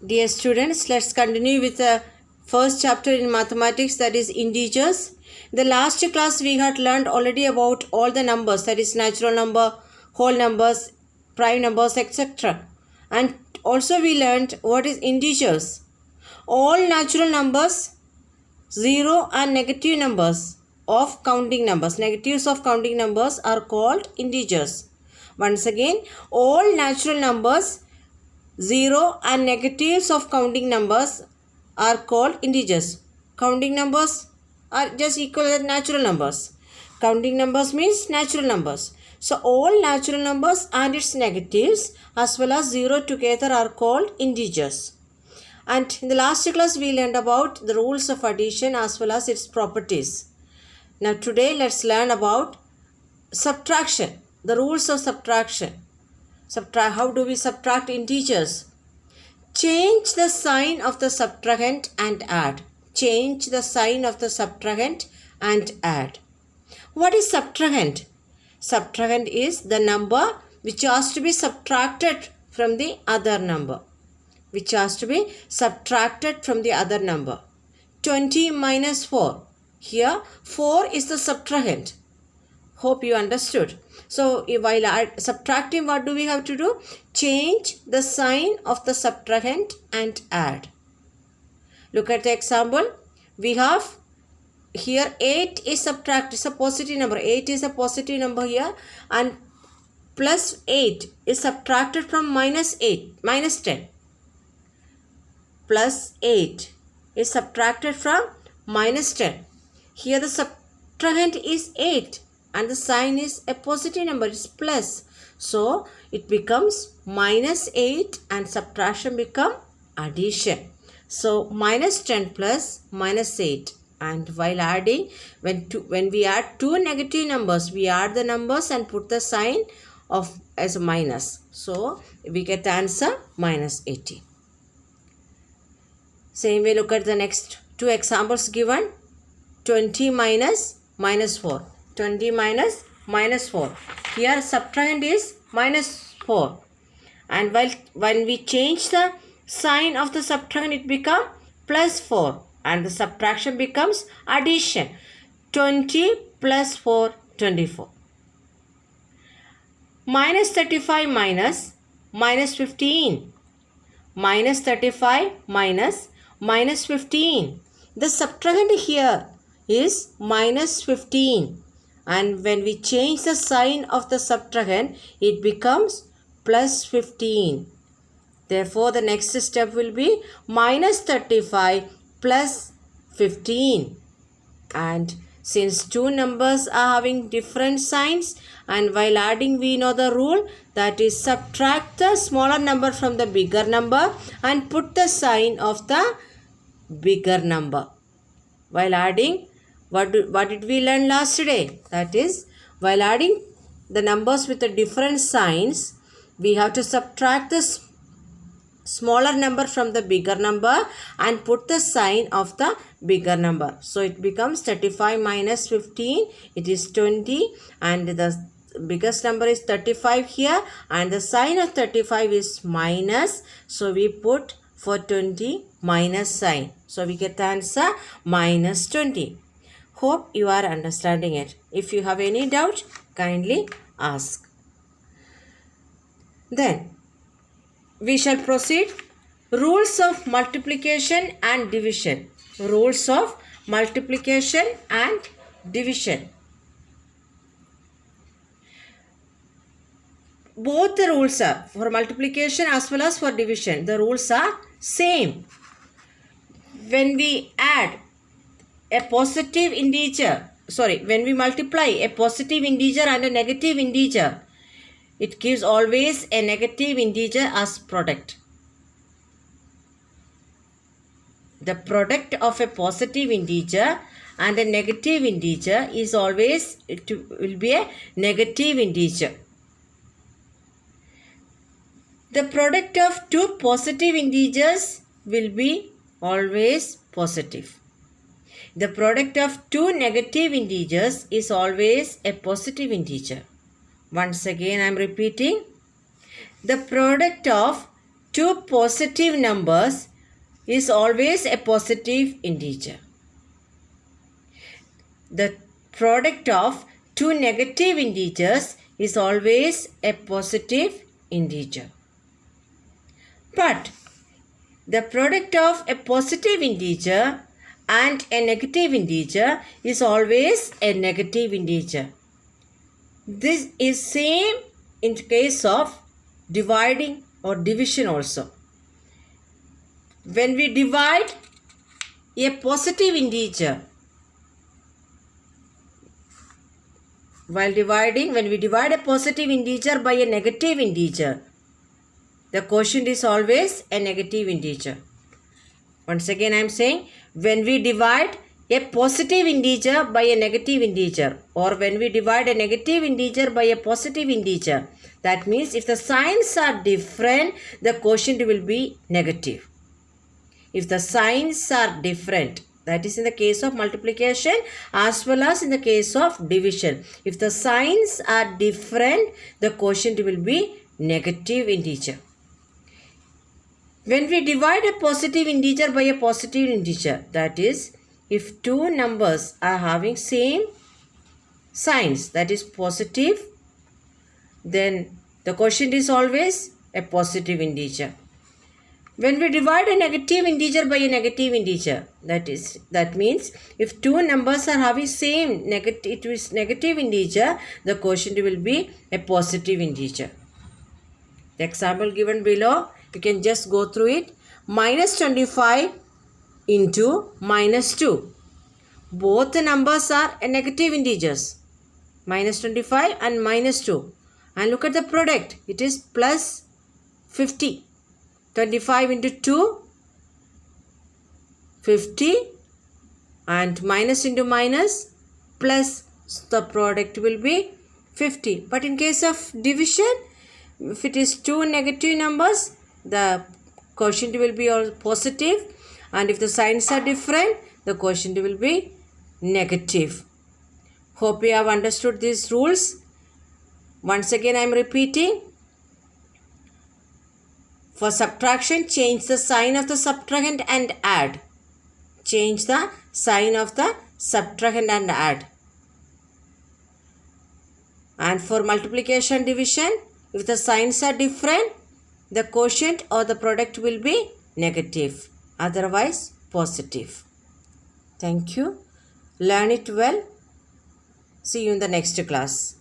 Dear students, let's continue with the first chapter in mathematics, that is integers. In the last class we had learned already about all the numbers, that is natural number, whole numbers, prime numbers, etc. And also we learned what is integers. All natural numbers, zero and negative numbers of counting numbers, negatives of counting numbers are called integers. Once again, all natural numbers, zero and negatives of counting numbers are called integers. Counting numbers are just equal to natural numbers. Counting numbers means natural numbers. So all natural numbers and its negatives as well as zero together are called integers. And in the last class we learned about the rules of addition as well as its properties. Now today let's learn about subtraction, the rules of subtraction. How do we subtract integers? Change the sign of the subtrahend and add. Change the sign of the subtrahend and add. What is subtrahend? Subtrahend is the number which has to be subtracted from the other number. Which has to be subtracted from the other number. 20 minus 4. Here 4 is the subtrahend. Hope you understood. So while subtracting, what do we have to do? Change the sign of the subtrahend and add. Look at the example. We have here 8 is subtracted. It's a positive number. 8 is a positive number here. And plus 8 is subtracted from minus 10. Plus 8 is subtracted from minus 10. Here the subtrahend is 8. And the sign is a positive number, it's plus. So it becomes minus 8 and subtraction become addition. So minus 10 plus minus 8. And while adding, when we add two negative numbers, we add the numbers and put the sign of as a minus. So we get the answer minus 18. Same way, look at the next two examples given. 20 minus 4. 20 minus 4. Here subtrahend is minus 4. And when we change the sign of the subtrahend, it becomes plus 4. And the subtraction becomes addition. 20 plus 4, 24. Minus 35 minus 15. Minus 35 minus 15. The subtrahend here is minus 15. And when we change the sign of the subtrahend, it becomes plus 15. Therefore, the next step will be minus 35 plus 15. And since two numbers are having different signs, and while adding we know the rule, that is subtract the smaller number from the bigger number and put the sign of the bigger number. While adding, what did we learn last day? That is, while adding the numbers with the different signs, we have to subtract the smaller number from the bigger number and put the sign of the bigger number. So it becomes 35 minus 15. It is 20, and the biggest number is 35 here, and the sign of 35 is minus. So we put for 20 minus sign. So we get the answer minus 20. Hope you are understanding it. If you have any doubt, kindly ask. Then we shall proceed. Rules of multiplication and division. Rules of multiplication and division. Both the rules are for multiplication as well as for division. The rules are same. When we add a positive integer, when we multiply a positive integer and a negative integer, it gives always a negative integer as product. The product of a positive integer and a negative integer is always, will be a negative integer. The product of two positive integers will be always positive. The product of two negative integers is always a positive integer. Once again I am repeating. The product of two positive numbers is always a positive integer. The product of two negative integers is always a positive integer. But the product of a positive integer and a negative integer is always a negative integer. This is same in case of dividing or division also. When we divide a positive integer, when we divide a positive integer by a negative integer, the quotient is always a negative integer. Once again I am saying, when we divide a positive integer by a negative integer, or when we divide a negative integer by a positive integer, that means if the signs are different, the quotient will be negative. If the signs are different, that is in the case of multiplication as well as in the case of division. If the signs are different, the quotient will be negative integer. When we divide a positive integer by a positive integer, that is, if two numbers are having same signs, that is positive, then the quotient is always a positive integer. When we divide a negative integer by a negative integer, that means if two numbers are having same negative integer, the quotient will be a positive integer. The example given below, you can just go through it. Minus 25 into minus 2. Both the numbers are negative integers. Minus 25 and minus 2. And look at the product. It is plus 50. 25 into 2, 50. And minus into minus, plus, the product will be 50. But in case of division, if it is two negative numbers, the quotient will be all positive, and if the signs are different, the quotient will be negative. Hope you have understood these rules. Once again I am repeating. For subtraction, change the sign of the subtrahend and add. Change the sign of the subtrahend and add. And for multiplication, division, if the signs are different, the quotient or the product will be negative, otherwise positive. Thank you. Learn it well. See you in the next class.